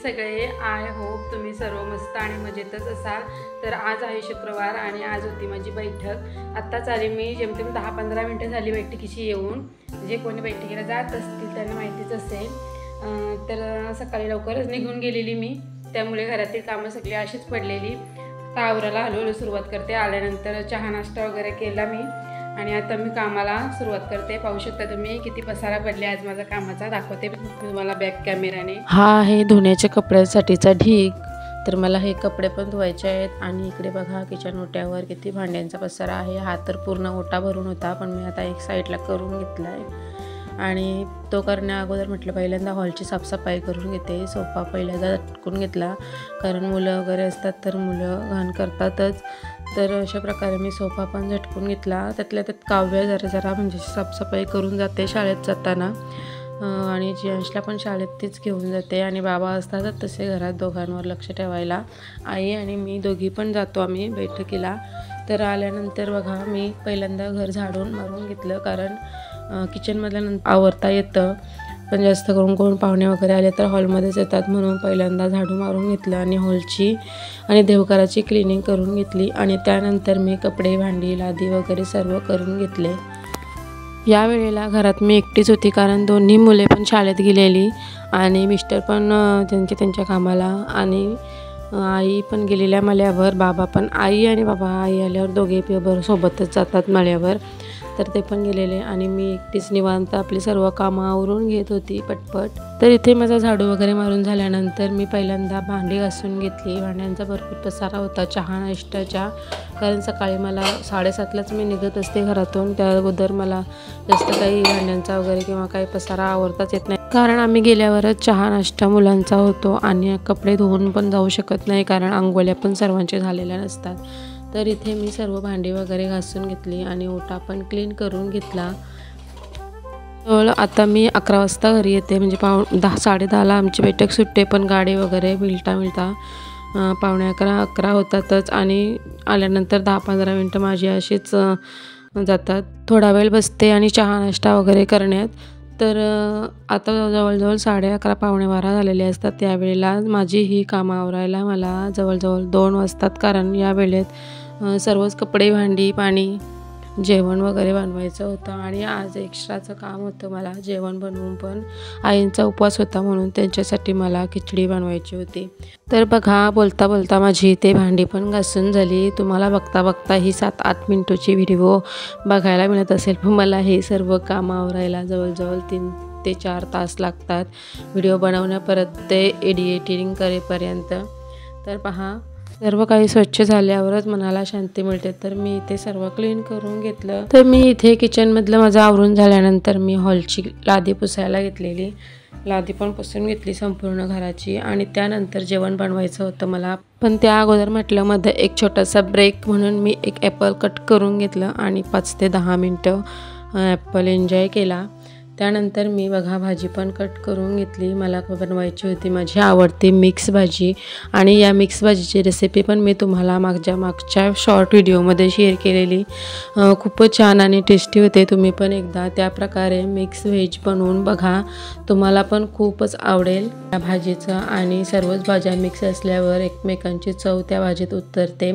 सगळे. I hope तुम्ही सर्व मस्त आणि मजेतच असाल. तर आज आहे शुक्रवार आणि आज होती माझी बैठक. आत्ताच आली मी, जेमतेम 10-15 मिनटं झाली बैठकीची येऊन. जे कोणी बैठकीला जात असतील त्यांना माहितीच असेल. तर सकाळी लवकरच निघून गेलेली मी, त्यामुळे घरातील कामं सगळी अशीच पडलेली. आवराला हळूहळू सुरुवात करते. आल्यानंतर चहा नाश्ता वगैरे केला मी आणि आता मी कामाला सुरुवात करते. पाहू शकता तुम्ही किती पसारा पडले आज माझा कामाचा. दाखवते तुम्हाला बॅक कॅमेराने. हा आहे धुण्याच्या कपड्यांसाठीचा ढीग. तर मला हे कपडे पण धुवायचे आहेत. आणि इकडे बघा किचन ओट्यावर किती भांड्यांचा पसारा आहे. हा तर पूर्ण ओटा भरून होता, पण मी आता एक साईडला करून घेतला आहे. आणि तो करण्या अगोदर म्हटलं पहिल्यांदा हॉलची साफसफाई करून घेते. सोफा पहिल्यांदा झटकून घेतला, कारण मुलं वगैरे असतात तर मुलं घाण करतातच. तर अशा प्रकारे मी सोफा पण झटकून घेतला. त्यातल्या त्यात काव्य जरा म्हणजे साफसफाई करून जाते शाळेत जाताना. आणि जियांशला पण शाळेत तीच घेऊन जाते. आणि बाबा असतातच तसे घरात दोघांवर लक्ष ठेवायला. आई आणि मी दोघी पण जातो आम्ही बैठकीला. तर आल्यानंतर बघा मी पहिल्यांदा घर झाडून मारून घेतलं, कारण किचनमधल्या नंतर आवरता येतं, पण जास्त करून कोण पाहुणे वगैरे आले तर हॉलमध्येच येतात, म्हणून पहिल्यांदा झाडू मारून घेतलं आणि हॉलची आणि देवघराची क्लिनिंग करून घेतली. आणि त्यानंतर मी कपडे, भांडी, लादी वगैरे सर्व करून घेतले. या वेळेला घरात मी एकटीच होती, कारण दोन्ही मुले पण शाळेत गेलेली आणि मिस्टर पण त्यांच्या कामाला, आणि आई पण गेलेल्या मळ्यावर. बाबा पण, आई आणि बाबा आई आल्यावर दोघे सोबतच जातात मळ्यावर, तर ते पण गेलेले. आणि मी एकटीच निवांत आपली सर्व कामं आवरून घेत होती पटपट. तर इथे माझा झाडू वगैरे मारून झाल्यानंतर मी पहिल्यांदा भांडी घासून घेतली. भांड्यांचा भरपूर पसारा होता चहा नाश्त्याच्या, कारण सकाळी मला 7:30लाच मी निघत असते घरातून. त्या अगोदर मला जास्त काही भांड्यांचा वगैरे किंवा काही पसारा आवरताच येत नाही, कारण आम्ही गेल्यावरच चहा नाश्ता मुलांचा होतो आणि कपडे धुवून पण जाऊ शकत नाही, कारण अंघोळ्या पण सर्वांच्या झालेल्या नसतात. तर इथे मी सर्व भांडी वगैरे घासून घेतली आणि ओटा पण क्लीन करून घेतला. आता मी 11 वाजता घरी येते, म्हणजे 10-10:30ला आमची बैठक सुटते, पण गाडी वगैरे मिळता 11:15 होतातच. आणि आल्यानंतर 10-15 मिनटं माझी अशीच जातात. थोडा वेळ बसते आणि चहा नाश्ता वगैरे करण्यात. तर आता जवळजवळ 11:30 11:15 झालेले असतात. त्यावेळेला माझी ही कामं आवरायला मला जवळजवळ 2 वाजतात, कारण या वेळेत सर्वच कपडे, भांडी, पाणी, जेवण वगैरे बनवायचं होतं. आणि आज एक्स्ट्राचं काम होतं मला जेवण बनवून, पण आईंचा उपवास होता म्हणून त्यांच्यासाठी मला खिचडी बनवायची होती. तर बघा बोलता बोलता माझी ते भांडी पण घासून झाली. तुम्हाला बघता बघता ही 7-8 मिनिटाची व्हिडिओ बघायला मिळत असेल, पण मला हे सर्व काम आवरायला जवळजवळ 3 ते 4 तास लागतात व्हिडिओ बनवण्या, परत ते एडिटिंग करेपर्यंत. तर पहा, सर्व काही स्वच्छ झाल्यावरच मनाला शांती मिळते. तर मी इथे सर्व क्लीन करून घेतलं. तर मी इथे किचनमधलं माझं आवरून झाल्यानंतर मी हॉलची लादी पुसायला घेतलेली. लादी पण पुसून घेतली संपूर्ण घराची. आणि त्यानंतर जेवण बनवायचं होतं मला, पण त्या अगोदर म्हटलं मध्ये एक छोटासा ब्रेक म्हणून मी एक ॲपल कट करून घेतलं आणि 5 ते 10 मिनटं ॲपल एन्जॉय केला. त्यानंतर मी बघा भाजी पण कट करून घेतली. मला बनवायची होती माझी आवडती मिक्स भाजी, आणि या मिक्स भाजीची रेसिपी पण मी तुम्हाला मागच्या शॉर्ट व्हिडिओमध्ये शेअर केलेली. खूपच छान आणि टेस्टी होते. तुम्ही पण एकदा त्या प्रकारे मिक्स व्हेज बनवून बघा, तुम्हाला पण खूपच आवडेल या भाजीचं. आणि सर्वच भाज्या मिक्स असल्यावर एकमेकांची चव त्या भाजीत उतरते.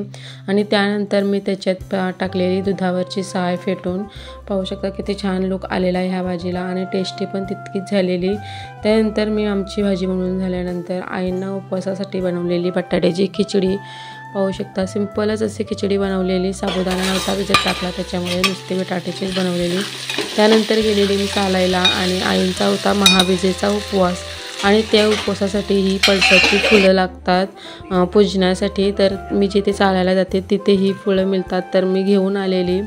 आणि त्यानंतर मी त्याच्यात टाकलेली दुधावरची साय फेटून, पाहू शकता किती छान लुक आलेला आहे ह्या भाजीला, आणि टेस्टी पण तितकीच झालेली. त्यानंतर मी आमची भाजी बनवून झाल्यानंतर आईंना उपवासासाठी बनवलेली बटाट्याची खिचडी, पाहू शकता सिंपलच अशी खिचडी बनवलेली. साबुदाणा नव्हता भिजत टाकला, त्याच्यामुळे नुसती बटाट्याचीच बनवलेली. त्यानंतर गेलेली मी चालायला, आणि आईंचा होता महाबीजेचा उपवास, आणि त्या उपवासासाठी ही पळसाची फुलं लागतात पूजण्यासाठी. तर मी जिथे चालायला जाते तिथे ही फुलं मिळतात, तर मी घेऊन आलेली.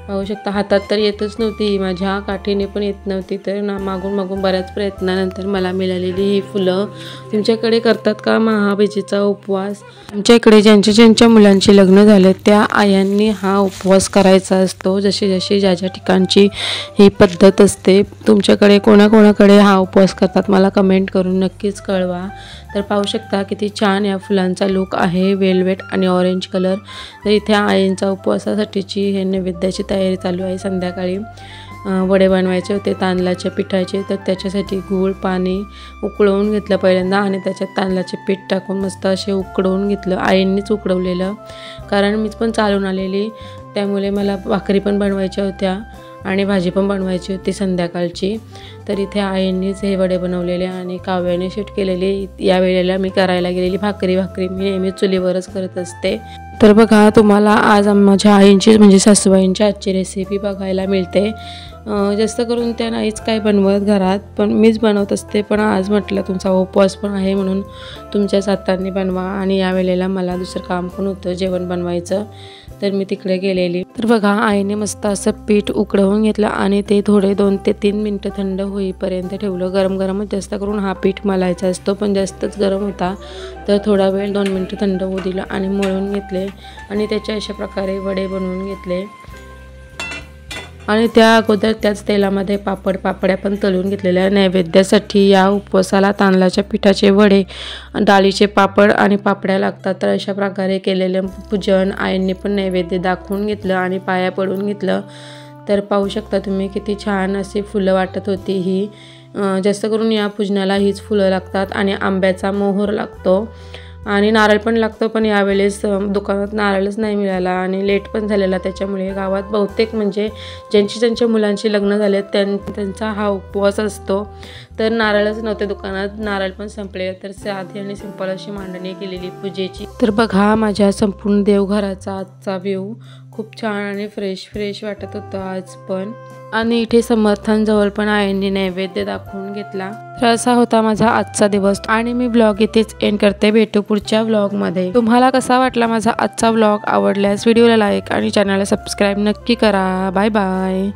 पाहू शकता हातात तर येतच नव्हती, माझ्या काठीने पण येत नव्हती. तर मागून बऱ्याच प्रयत्नानंतर मला मिळालेली ही फुलं. तुमच्याकडे करतात का महाबीजेचा उपवास? तुमच्याकडे ज्यांच्या मुलांची लग्न झाले त्या आयांनी हा उपवास करायचा असतो. जशी ज्या ठिकाणची ही पद्धत असते. तुमच्याकडे कोणाकोणाकडे हा उपवास करतात मला कमेंट करून नक्कीच कळवा. तर पाहू शकता किती छान या फुलांचा लुक आहे, वेलवेट आणि ऑरेंज कलर. तर इथे आईंचा उपवासासाठीची हे नैवेद्याची तयारी चालू आहे संध्याकाळी. वडे बनवायचे होते तांदळाच्या पिठाचे, तर त्याच्यासाठी गूळ पाणी उकळवून घेतलं पहिल्यांदा आणि त्याच्यात तांदळाचे पीठ टाकून मस्त असे उकडवून घेतलं. आईंनीच उकडवलेलं, कारण मीच पण चालून आलेली, त्यामुळे मला भाकरी पण बनवायच्या होत्या आणि भाजी पण बनवायची होती संध्याकाळची. तर इथे आईंनीच हे वडे बनवलेले आणि काव्याने शूट केलेली. या वेळेला मी करायला गेलेली भाकरी मी नेहमी चुलीवरच करत असते. तर बघा, तुम्हाला आज माझ्या आईंची म्हणजे सासूबाईंची आजची रेसिपी बघायला मिळते. जास्त करून त्या नाहीच काय बनवत घरात, पण मीच बनवत असते. पण आज म्हटलं तुमचा उपवास पण आहे म्हणून तुमच्याच हातांनी बनवा, आणि या वेळेला मला दुसरं काम पण होतं जेवण बनवायचं, तर मी तिकडे गेलेली. तर बघा, आईने मस्त असं पीठ उकडवून घेतलं आणि ते थोडे 2 ते 3 मिनटं थंड होईपर्यंत ठेवलं. गरम गरमच जास्त करून हा पीठ मलायचा असतो, पण जास्तच गरम होता, तर थोडा वेळ 2 मिनटं थंड होऊ दिलं आणि मळून घेतले आणि त्याच्या अशा प्रकारे वडे बनवून घेतले. आणि त्या अगोदर त्याच तेलामध्ये पापड्या पण तळून घेतलेल्या. नैवेद्यासाठी या उपवासाला तांदळाच्या पिठाचे वडे, डाळीचे पापड आणि पापड्या लागतात. तर अशा प्रकारे केलेलं पूजन आईंनी पण नैवेद्य दाखवून घेतलं आणि पाया पडून घेतलं. तर पाहू शकता तुम्ही किती छान अशी फुलं वाटत होती ही. जास्त करून या पूजनाला हीच फुलं लागतात आणि आंब्याचा मोहोर लागतो आणि नारळ पण लागतो, पण यावेळेस दुकानात नारळच नाही मिळाला आणि लेट पण झालेला, त्याच्यामुळे गावात बहुतेक म्हणजे ज्यांच्या मुलांची लग्न झाले त्यांचा हा उपवास असतो. तर नारळच नव्हते दुकानात, नारळ पण संपले. तर साधी आणि सिंपल अशी मांडणी केलेली पूजेची. तर बघा, माझ्या संपूर्ण देवघराचा आजचा व्ह्यू खूप छान आणि फ्रेश वाटत होतं आज पण. आणि इथे समर्थांजवळ पण आईंनी नैवेद्य दाखवून घेतला. तर असा होता माझा आजचा दिवस आणि मी ब्लॉग इथेच एंड करते. भेटू पुढच्या व्लॉगमध्ये. तुम्हाला कसा वाटला माझा आजचा व्लॉग? आवडल्यास व्हिडिओला लाईक आणि चॅनलला सबस्क्राईब नक्की करा. Bye bye.